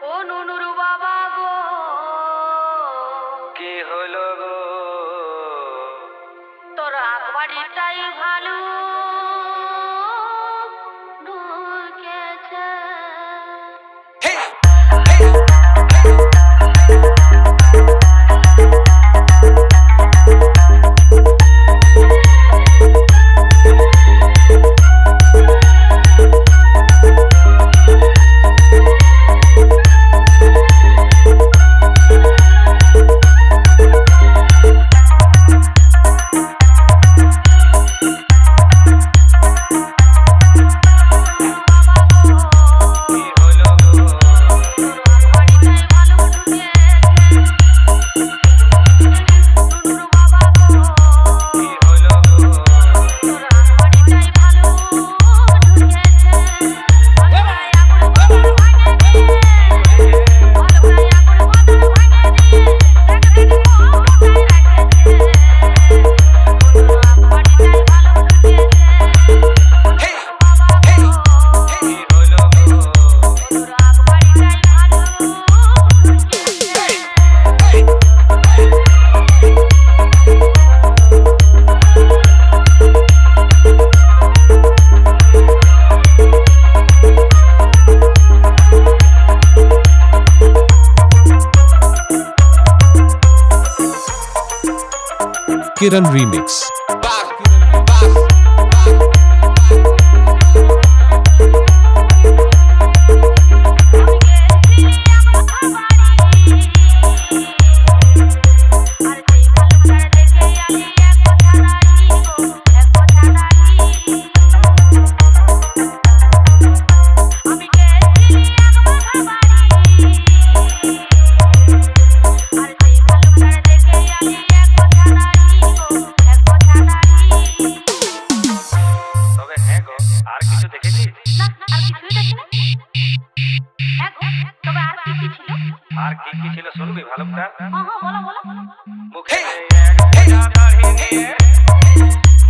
ও নুনুর বাবা গো, কি হলো গো? তোর আকবাড়িটাই ভালো ঢুকেছে। Kiran Remix. আর কি কি ছিল শুনবি ভালুকটা? বলো বলো। মুখে এক বোঝা দাড়ি নিয়ে,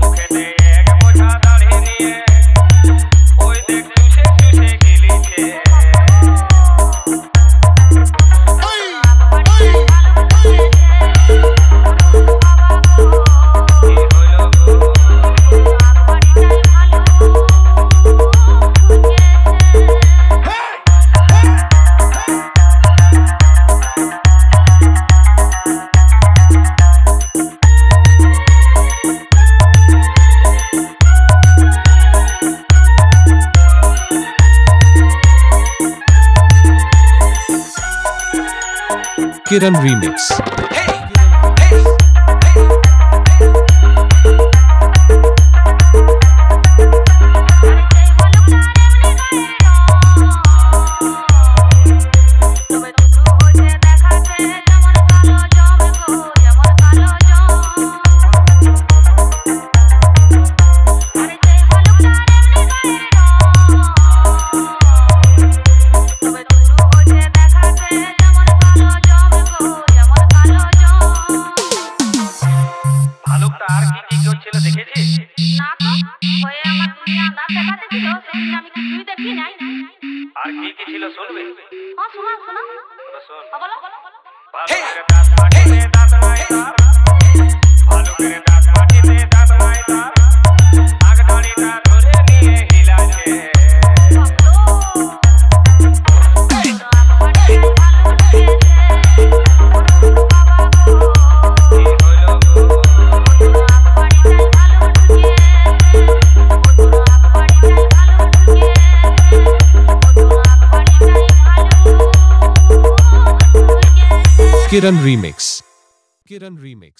মুখেতে এক বোঝা দাড়ি নিয়ে, ওই দেখ চুষে চুষে গিলিছে। কি হলো গো? Kiran Remix. আর কি কি ছিল শুনবি? শোনা শোনা শোন। বলো। ভালুকের দাঁত মাটিতে দাঁত নাই তার, ভালুকের দাঁত মাটিতে দাঁত নাই তার, আগ দাড়িটা ধরে নিয়ে হিলাছে। কি হলো গো? Kiran Remix. Kiran Remix.